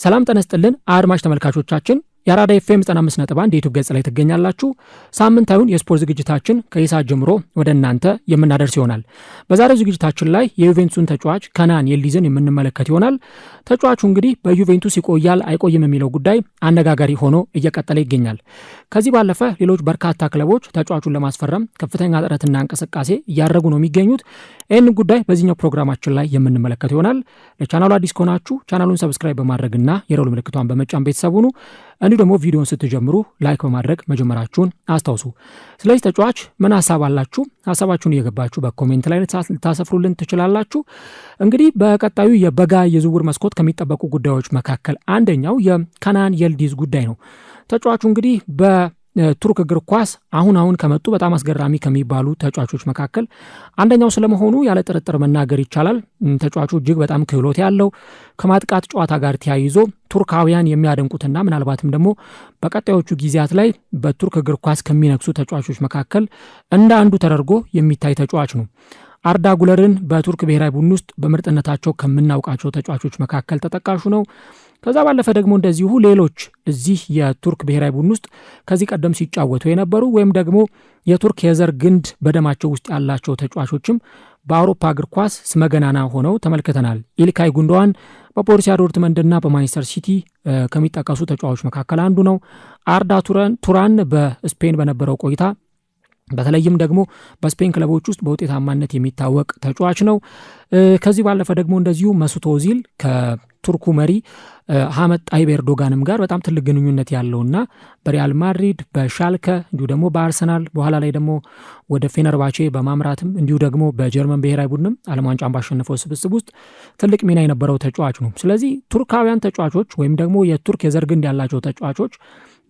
ሰላም ጤና ይስጥልን አድማጭ ተመልካቾቻችን የአራዳ ኤፍኤም 95.1 የዩቲዩብ ገጽ ላይ ትገኛላችሁ። ሳምንታዊውን የስፖርት ዝግጅታችን ከኢሳት ጀምሮ ወደ እናንተ የምናደርስ ይሆናል። በዛሬው ዝግጅታችን ላይ የዩቬንቱስን ተጫዋች ከናን የልዲዝን የምንመለከት ይሆናል። ተጫዋቹ እንግዲህ በዩቬንቱስ ይቆያል አይቆይም የሚለው ጉዳይ አነጋጋሪ ሆኖ እየቀጠለ ይገኛል። ከዚህ ባለፈ ሌሎች በርካታ ክለቦች ተጫዋቹን ለማስፈረም ከፍተኛ ጥረትና እንቅስቃሴ እያደረጉ ነው የሚገኙት። ይህን ጉዳይ በዚህኛው ፕሮግራማችን ላይ የምንመለከት ይሆናል። ለቻናሉ አዲስ ከሆናችሁ ቻናሉን ሰብስክራይብ በማድረግና የደወል ምልክቷን በመጫን ቤተሰብ ሁኑ። እንዲሁ ደግሞ ቪዲዮን ስትጀምሩ ላይክ በማድረግ መጀመራችሁን አስታውሱ። ስለዚህ ተጫዋች ምን ሀሳብ አላችሁ? ሀሳባችሁን እየገባችሁ በኮሜንት ላይ ልታሰፍሩልን ትችላላችሁ። እንግዲህ በቀጣዩ የበጋ የዝውውር መስኮት ከሚጠበቁ ጉዳዮች መካከል አንደኛው የከናን የልዲዝ ጉዳይ ነው። ተጫዋቹ እንግዲህ በቱርክ እግር ኳስ አሁን ከመጡ በጣም አስገራሚ ከሚባሉ ተጫዋቾች መካከል አንደኛው ስለመሆኑ ያለ ጥርጥር መናገር ይቻላል። ተጫዋቹ እጅግ በጣም ክህሎት ያለው ከማጥቃት ጨዋታ ጋር ተያይዞ ቱርካውያን የሚያደንቁትና ምናልባትም ደግሞ በቀጣዮቹ ጊዜያት ላይ በቱርክ እግር ኳስ ከሚነክሱ ተጫዋቾች መካከል እንደ አንዱ ተደርጎ የሚታይ ተጫዋች ነው። አርዳ ጉለርን በቱርክ ብሔራዊ ቡድን ውስጥ በምርጥነታቸው ከምናውቃቸው ተጫዋቾች መካከል ተጠቃሹ ነው። ከዛ ባለፈ ደግሞ እንደዚሁ ሌሎች እዚህ የቱርክ ብሔራዊ ቡድን ውስጥ ከዚህ ቀደም ሲጫወቱ የነበሩ ወይም ደግሞ የቱርክ የዘር ግንድ በደማቸው ውስጥ ያላቸው ተጫዋቾችም በአውሮፓ እግር ኳስ ስመገናና ሆነው ተመልክተናል። ኢልካይ ጉንዶዋን በቦሩሲያ ዶርትመንድና በማንቸስተር ሲቲ ከሚጠቀሱ ተጫዋቾች መካከል አንዱ ነው። አርዳ ቱራን በስፔን በነበረው ቆይታ በተለይም ደግሞ በስፔን ክለቦች ውስጥ በውጤታማነት የሚታወቅ ተጫዋች ነው። ከዚህ ባለፈ ደግሞ እንደዚሁ መስዑት ኦዚል ከቱርኩ መሪ አህመድ ጣይብ ኤርዶጋንም ጋር በጣም ትልቅ ግንኙነት ያለውና በሪያል ማድሪድ በሻልከ እንዲሁ ደግሞ በአርሰናል በኋላ ላይ ደግሞ ወደ ፌነርባቼ በማምራትም እንዲሁ ደግሞ በጀርመን ብሔራዊ ቡድንም ዓለም ዋንጫን ባሸነፈው ስብስብ ውስጥ ትልቅ ሚና የነበረው ተጫዋች ነው። ስለዚህ ቱርካውያን ተጫዋቾች ወይም ደግሞ የቱርክ የዘር ግንድ ያላቸው ተጫዋቾች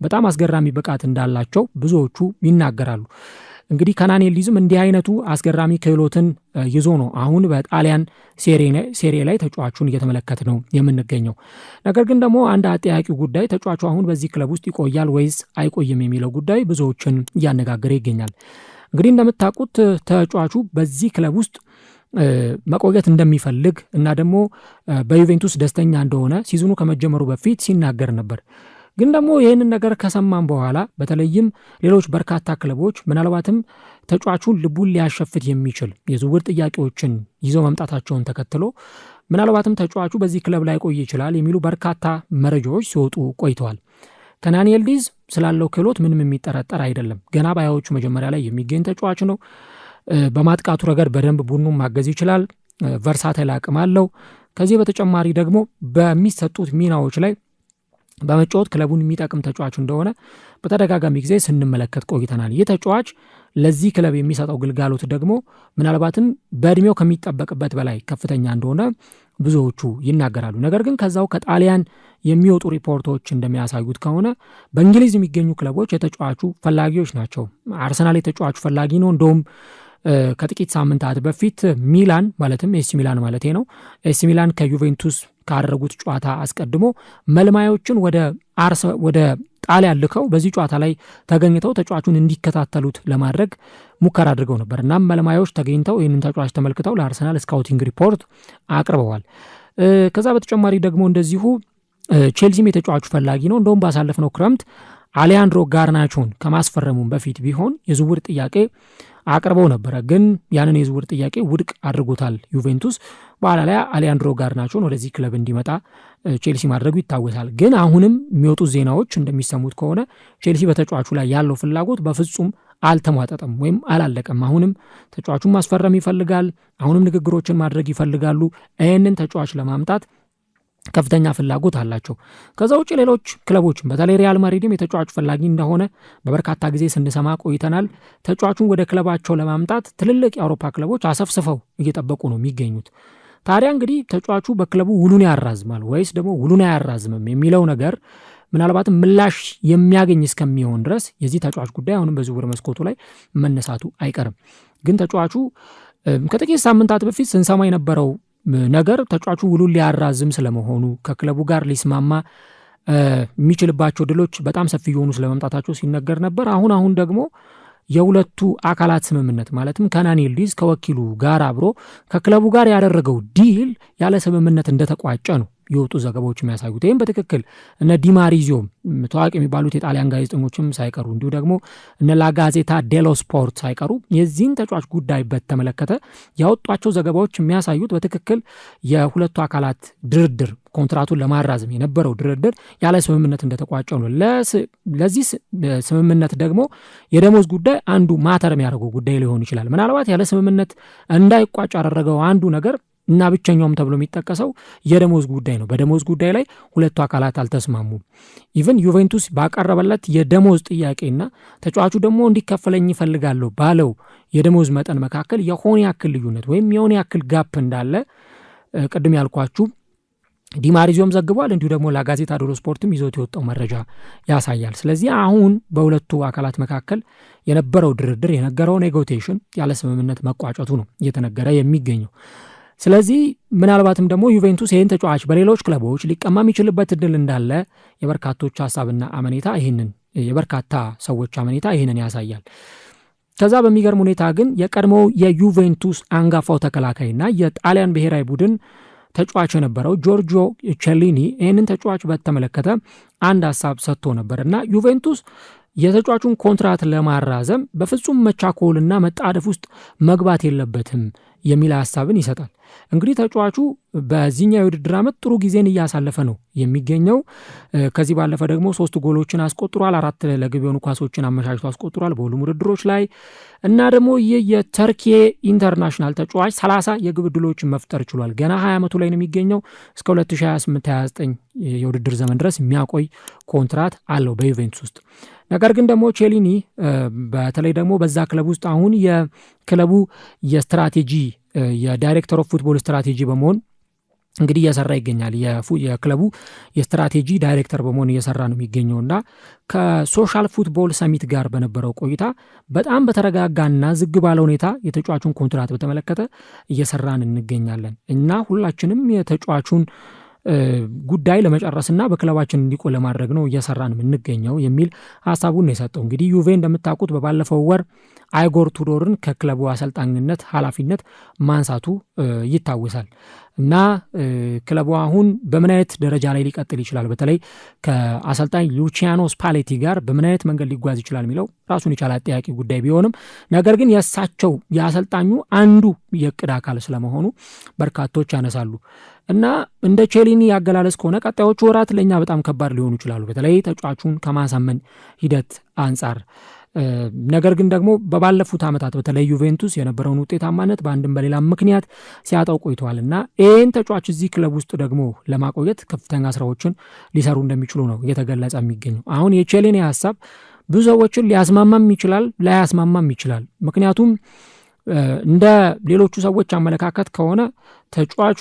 በጣም አስገራሚ ብቃት እንዳላቸው ብዙዎቹ ይናገራሉ። እንግዲህ ከናን የልዲዝም እንዲህ አይነቱ አስገራሚ ክህሎትን ይዞ ነው አሁን በጣሊያን ሴሪ ላይ ተጫዋቹን እየተመለከት ነው የምንገኘው። ነገር ግን ደግሞ አንድ አጠያቂው ጉዳይ ተጫዋቹ አሁን በዚህ ክለብ ውስጥ ይቆያል ወይስ አይቆይም የሚለው ጉዳይ ብዙዎችን እያነጋገረ ይገኛል። እንግዲህ እንደምታውቁት ተጫዋቹ በዚህ ክለብ ውስጥ መቆየት እንደሚፈልግ እና ደግሞ በዩቬንቱስ ደስተኛ እንደሆነ ሲዝኑ ከመጀመሩ በፊት ሲናገር ነበር። ግን ደግሞ ይህንን ነገር ከሰማን በኋላ በተለይም ሌሎች በርካታ ክለቦች ምናልባትም ተጫዋቹን ልቡን ሊያሸፍት የሚችል የዝውውር ጥያቄዎችን ይዘው መምጣታቸውን ተከትሎ ምናልባትም ተጫዋቹ በዚህ ክለብ ላይ ቆይ ይችላል የሚሉ በርካታ መረጃዎች ሲወጡ ቆይተዋል። ከናን የልዲዝ ስላለው ክህሎት ምንም የሚጠረጠር አይደለም። ገና በሃያዎቹ መጀመሪያ ላይ የሚገኝ ተጫዋች ነው። በማጥቃቱ ረገድ በደንብ ቡድኑን ማገዝ ይችላል። ቨርሳታይል አቅም አለው። ከዚህ በተጨማሪ ደግሞ በሚሰጡት ሚናዎች ላይ በመጫወት ክለቡን የሚጠቅም ተጫዋች እንደሆነ በተደጋጋሚ ጊዜ ስንመለከት ቆይተናል። ይህ ተጫዋች ለዚህ ክለብ የሚሰጠው ግልጋሎት ደግሞ ምናልባትም በእድሜው ከሚጠበቅበት በላይ ከፍተኛ እንደሆነ ብዙዎቹ ይናገራሉ። ነገር ግን ከዛው ከጣሊያን የሚወጡ ሪፖርቶች እንደሚያሳዩት ከሆነ በእንግሊዝ የሚገኙ ክለቦች የተጫዋቹ ፈላጊዎች ናቸው። አርሰናል የተጫዋቹ ፈላጊ ነው። እንደውም ከጥቂት ሳምንታት በፊት ሚላን ማለትም ኤሲ ሚላን ማለት ነው ኤሲ ሚላን ከዩቬንቱስ ካደረጉት ጨዋታ አስቀድሞ መልማዮችን ወደ ጣሊያን ልከው በዚህ ጨዋታ ላይ ተገኝተው ተጫዋቹን እንዲከታተሉት ለማድረግ ሙከራ አድርገው ነበር። እናም መልማዮች ተገኝተው ይህንን ተጫዋች ተመልክተው ለአርሰናል ስካውቲንግ ሪፖርት አቅርበዋል። ከዛ በተጨማሪ ደግሞ እንደዚሁ ቼልሲም የተጫዋቹ ፈላጊ ነው። እንደውም ባሳለፍነው ክረምት አሌያንድሮ ጋርናቾን ከማስፈረሙም በፊት ቢሆን የዝውውር ጥያቄ አቅርበው ነበረ። ግን ያንን የዝውውር ጥያቄ ውድቅ አድርጎታል ዩቬንቱስ። በኋላ ላይ አሌያንድሮ ጋርናቾን ወደዚህ ክለብ እንዲመጣ ቼልሲ ማድረጉ ይታወሳል። ግን አሁንም የሚወጡ ዜናዎች እንደሚሰሙት ከሆነ ቼልሲ በተጫዋቹ ላይ ያለው ፍላጎት በፍጹም አልተሟጠጠም ወይም አላለቀም። አሁንም ተጫዋቹን ማስፈረም ይፈልጋል። አሁንም ንግግሮችን ማድረግ ይፈልጋሉ። ይህንን ተጫዋች ለማምጣት ከፍተኛ ፍላጎት አላቸው። ከዛ ውጭ ሌሎች ክለቦችም በተለይ ሪያል ማድሪድም የተጫዋቹ ፈላጊ እንደሆነ በበርካታ ጊዜ ስንሰማ ቆይተናል። ተጫዋቹን ወደ ክለባቸው ለማምጣት ትልልቅ የአውሮፓ ክለቦች አሰፍስፈው እየጠበቁ ነው የሚገኙት። ታዲያ እንግዲህ ተጫዋቹ በክለቡ ውሉን ያራዝማል ወይስ ደግሞ ውሉን አያራዝምም የሚለው ነገር ምናልባትም ምላሽ የሚያገኝ እስከሚሆን ድረስ የዚህ ተጫዋች ጉዳይ አሁንም በዝውውር መስኮቱ ላይ መነሳቱ አይቀርም። ግን ተጫዋቹ ከጥቂት ሳምንታት በፊት ስንሰማ የነበረው ነገር ተጫዋቹ ውሉን ሊያራዝም ስለመሆኑ ከክለቡ ጋር ሊስማማ የሚችልባቸው ድሎች በጣም ሰፊ የሆኑ ስለመምጣታቸው ሲነገር ነበር። አሁን ደግሞ የሁለቱ አካላት ስምምነት ማለትም ከናን የልዲዝ ከወኪሉ ጋር አብሮ ከክለቡ ጋር ያደረገው ዲል ያለ ስምምነት እንደተቋጨ ነው የወጡ ዘገባዎች የሚያሳዩት። ይህም በትክክል እነ ዲማሪዚዮ ታዋቂ የሚባሉት የጣሊያን ጋዜጠኞችም ሳይቀሩ እንዲሁ ደግሞ እነ ላጋዜታ ዴሎ ስፖርት ሳይቀሩ የዚህን ተጫዋች ጉዳይ በተመለከተ ያወጧቸው ዘገባዎች የሚያሳዩት በትክክል የሁለቱ አካላት ድርድር ኮንትራቱን ለማራዘም የነበረው ድርድር ያለ ስምምነት እንደተቋጨው ነው። ለዚህ ስምምነት ደግሞ የደሞዝ ጉዳይ አንዱ ማተር የሚያደርገው ጉዳይ ሊሆን ይችላል። ምናልባት ያለ ስምምነት እንዳይቋጭ ያደረገው አንዱ ነገር እና ብቸኛውም ተብሎ የሚጠቀሰው የደሞዝ ጉዳይ ነው። በደሞዝ ጉዳይ ላይ ሁለቱ አካላት አልተስማሙም። ኢቭን ዩቬንቱስ ባቀረበለት የደሞዝ ጥያቄና ተጫዋቹ ደግሞ እንዲከፈለኝ ይፈልጋለሁ ባለው የደሞዝ መጠን መካከል የሆነ ያክል ልዩነት ወይም የሆነ ያክል ጋፕ እንዳለ ቅድም ያልኳችሁ ዲማሪዚዮም ዘግቧል። እንዲሁ ደግሞ ላጋዜታ ዴሎ ስፖርትም ይዞት የወጣው መረጃ ያሳያል። ስለዚህ አሁን በሁለቱ አካላት መካከል የነበረው ድርድር የነገረው ኔጎቲዬሽን ያለ ስምምነት መቋጨቱ ነው እየተነገረ የሚገኘው። ስለዚህ ምናልባትም ደግሞ ዩቬንቱስ ይህን ተጫዋች በሌሎች ክለቦች ሊቀማ የሚችልበት እድል እንዳለ የበርካቶች ሀሳብና አመኔታ የበርካታ ሰዎች አመኔታ ይህንን ያሳያል። ከዛ በሚገርም ሁኔታ ግን የቀድሞው የዩቬንቱስ አንጋፋው ተከላካይና የጣሊያን ብሔራዊ ቡድን ተጫዋች የነበረው ጆርጂዮ ቼሊኒ ይህንን ተጫዋች በተመለከተ አንድ ሀሳብ ሰጥቶ ነበር እና ዩቬንቱስ የተጫዋቹን ኮንትራት ለማራዘም በፍጹም መቻኮልና መጣደፍ ውስጥ መግባት የለበትም የሚል ሀሳብን ይሰጣል። እንግዲህ ተጫዋቹ በዚህኛው የውድድር ዓመት ጥሩ ጊዜን እያሳለፈ ነው የሚገኘው። ከዚህ ባለፈ ደግሞ 3 ጎሎችን አስቆጥሯል። 4 ለግብ የሆኑ ኳሶችን አመቻችቶ አስቆጥሯል በሁሉም ውድድሮች ላይ እና ደግሞ ይህ የተርኪ ኢንተርናሽናል ተጫዋች 30 የግብ ዕድሎችን መፍጠር ችሏል። ገና 20 ዓመቱ ላይ ነው የሚገኘው። እስከ 2028-29 የውድድር ዘመን ድረስ የሚያቆይ ኮንትራት አለው በዩቬንቱስ ውስጥ። ነገር ግን ደግሞ ቼሊኒ በተለይ ደግሞ በዛ ክለብ ውስጥ አሁን የክለቡ የስትራቴጂ የዳይሬክተር ኦፍ ፉትቦል ስትራቴጂ በመሆን እንግዲህ እየሰራ ይገኛል። የክለቡ የስትራቴጂ ዳይሬክተር በመሆን እየሰራ ነው የሚገኘውና ከሶሻል ፉትቦል ሰሚት ጋር በነበረው ቆይታ በጣም በተረጋጋና ዝግ ባለ ሁኔታ የተጫዋቹን ኮንትራት በተመለከተ እየሰራን እንገኛለን እና ሁላችንም የተጫዋቹን ጉዳይ ለመጨረስና በክለባችን እንዲቆይ ለማድረግ ነው እየሰራን የምንገኘው የሚል ሀሳቡን ነው የሰጠው። እንግዲህ ዩቬ እንደምታውቁት በባለፈው ወር አይጎር ቱዶርን ከክለቡ አሰልጣኝነት ኃላፊነት ማንሳቱ ይታወሳል እና ክለቡ አሁን በምን አይነት ደረጃ ላይ ሊቀጥል ይችላል፣ በተለይ ከአሰልጣኝ ሉቺያኖ ስፓሌቲ ጋር በምን አይነት መንገድ ሊጓዝ ይችላል የሚለው ራሱን የቻለ አጠያቂ ጉዳይ ቢሆንም ነገር ግን የእሳቸው የአሰልጣኙ አንዱ የእቅድ አካል ስለመሆኑ በርካቶች ያነሳሉ እና እንደ ቼሊኒ ያገላለጽ ከሆነ ቀጣዮቹ ወራት ለእኛ በጣም ከባድ ሊሆኑ ይችላሉ፣ በተለይ ተጫዋቹን ከማሳመን ሂደት አንጻር። ነገር ግን ደግሞ በባለፉት ዓመታት በተለይ ዩቬንቱስ የነበረውን ውጤታማነት በአንድም በሌላም ምክንያት ሲያጣው ቆይተዋል እና ይህን ተጫዋች እዚህ ክለብ ውስጥ ደግሞ ለማቆየት ከፍተኛ ስራዎችን ሊሰሩ እንደሚችሉ ነው እየተገለጸ የሚገኘው። አሁን የቼሊኒ ሀሳብ ብዙ ሰዎችን ሊያስማማም ይችላል፣ ላያስማማም ይችላል። ምክንያቱም እንደ ሌሎቹ ሰዎች አመለካከት ከሆነ ተጫዋቹ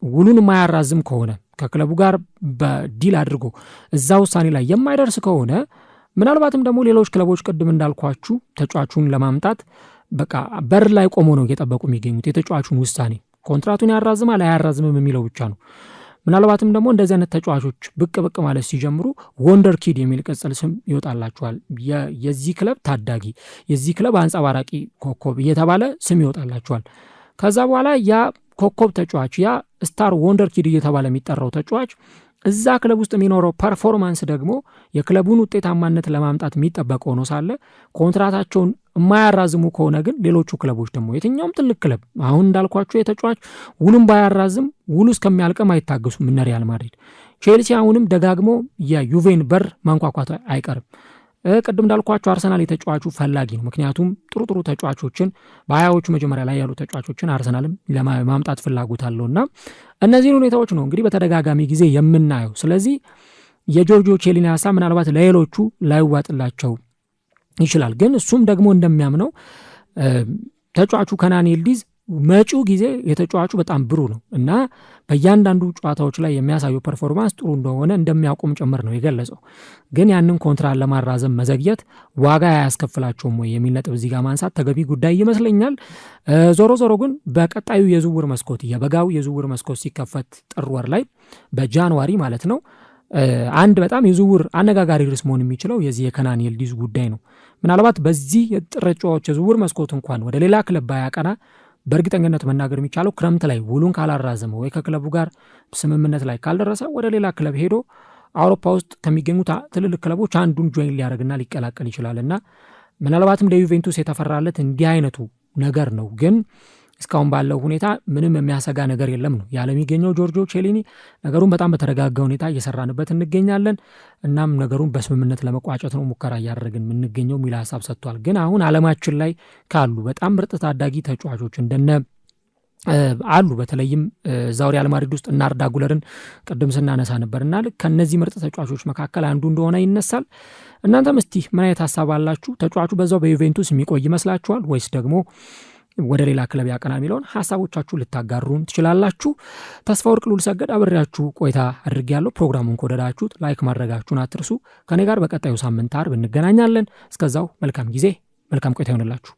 ውሉን የማያራዝም ከሆነ ከክለቡ ጋር በዲል አድርጎ እዛ ውሳኔ ላይ የማይደርስ ከሆነ ምናልባትም ደግሞ ሌሎች ክለቦች ቅድም እንዳልኳችሁ ተጫዋቹን ለማምጣት በቃ በር ላይ ቆሞ ነው እየጠበቁ የሚገኙት የተጫዋቹን ውሳኔ። ኮንትራቱን ያራዝማል አያራዝምም የሚለው ብቻ ነው። ምናልባትም ደግሞ እንደዚህ አይነት ተጫዋቾች ብቅ ማለት ሲጀምሩ ወንደር ኪድ የሚል ቅጽል ስም ይወጣላቸዋል። የዚህ ክለብ ታዳጊ፣ የዚህ ክለብ አንጸባራቂ ኮከብ እየተባለ ስም ይወጣላቸዋል። ከዛ በኋላ ያ ኮከብ ተጫዋች ያ ስታር ወንደር ኪድ እየተባለ የሚጠራው ተጫዋች እዛ ክለብ ውስጥ የሚኖረው ፐርፎርማንስ ደግሞ የክለቡን ውጤታማነት ለማምጣት የሚጠበቅ ሆኖ ሳለ ኮንትራታቸውን የማያራዝሙ ከሆነ ግን ሌሎቹ ክለቦች ደግሞ የትኛውም ትልቅ ክለብ አሁን እንዳልኳቸው የተጫዋች ውሉም ባያራዝም ውሉ እስከሚያልቅም አይታገሱም። እነ ሪያል ማድሪድ፣ ቼልሲ አሁንም ደጋግሞ የዩቬን በር ማንኳኳት አይቀርም። ቅድም እንዳልኳቸው አርሰናል የተጫዋቹ ፈላጊ ነው። ምክንያቱም ጥሩ ተጫዋቾችን በሀያዎቹ መጀመሪያ ላይ ያሉ ተጫዋቾችን አርሰናልም ለማምጣት ፍላጎት አለውና እነዚህን ሁኔታዎች ነው እንግዲህ በተደጋጋሚ ጊዜ የምናየው። ስለዚህ የጆርጂዮ ቼሊኒ ሀሳብ ምናልባት ለሌሎቹ ላይዋጥላቸው ይችላል። ግን እሱም ደግሞ እንደሚያምነው ተጫዋቹ ከናን ይልዲዝ መጪው ጊዜ የተጫዋቹ በጣም ብሩህ ነው እና በእያንዳንዱ ጨዋታዎች ላይ የሚያሳየው ፐርፎርማንስ ጥሩ እንደሆነ እንደሚያውቁም ጭምር ነው የገለጸው። ግን ያንን ኮንትራት ለማራዘም መዘግየት ዋጋ አያስከፍላቸውም ወይ የሚል ነጥብ እዚህ ጋር ማንሳት ተገቢ ጉዳይ ይመስለኛል። ዞሮ ግን በቀጣዩ የዝውውር መስኮት የበጋው የዝውውር መስኮት ሲከፈት ጥር ወር ላይ በጃንዋሪ ማለት ነው አንድ በጣም የዝውውር አነጋጋሪ ርዕስ መሆን የሚችለው የዚህ የከናን ይልዲዝ ጉዳይ ነው። ምናልባት በዚህ የጥር ጨዋታዎች የዝውውር መስኮት እንኳን ወደ ሌላ ክለብ ባያቀና በእርግጠኝነት መናገር የሚቻለው ክረምት ላይ ውሉን ካላራዘመ ወይ ከክለቡ ጋር ስምምነት ላይ ካልደረሰ ወደ ሌላ ክለብ ሄዶ አውሮፓ ውስጥ ከሚገኙት ትልልቅ ክለቦች አንዱን ጆይን ሊያደርግና ሊቀላቀል ይችላልና ምናልባትም ለዩቬንቱስ የተፈራለት እንዲህ አይነቱ ነገር ነው። ግን እስካሁን ባለው ሁኔታ ምንም የሚያሰጋ ነገር የለም ነው ያለሚገኘው ጆርጆ ቼሊኒ። ነገሩን በጣም በተረጋጋ ሁኔታ እየሰራንበት እንገኛለን። እናም ነገሩን በስምምነት ለመቋጨት ነው ሙከራ እያደረግን የምንገኘው የሚል ሀሳብ ሰጥቷል። ግን አሁን አለማችን ላይ ካሉ በጣም ምርጥ ታዳጊ ተጫዋቾች እንደነ አሉ በተለይም እዛው ሪያል ማድሪድ ውስጥ እና አርዳ ጉለርን ቅድም ስናነሳ ነበርና ከነዚህ ምርጥ ተጫዋቾች መካከል አንዱ እንደሆነ ይነሳል። እናንተም እስቲ ምን አይነት ሀሳብ አላችሁ? ተጫዋቹ በዛው በዩቬንቱስ የሚቆይ ይመስላችኋል ወይስ ደግሞ ወደ ሌላ ክለብ ያቀና የሚለውን ሀሳቦቻችሁ ልታጋሩን ትችላላችሁ። ተስፋ ወርቅ ሉል ሰገድ አብሬያችሁ ቆይታ አድርጌያለሁ። ፕሮግራሙን ከወደዳችሁት ላይክ ማድረጋችሁን አትርሱ። ከኔ ጋር በቀጣዩ ሳምንት አርብ እንገናኛለን። እስከዛው መልካም ጊዜ፣ መልካም ቆይታ ይሆንላችሁ።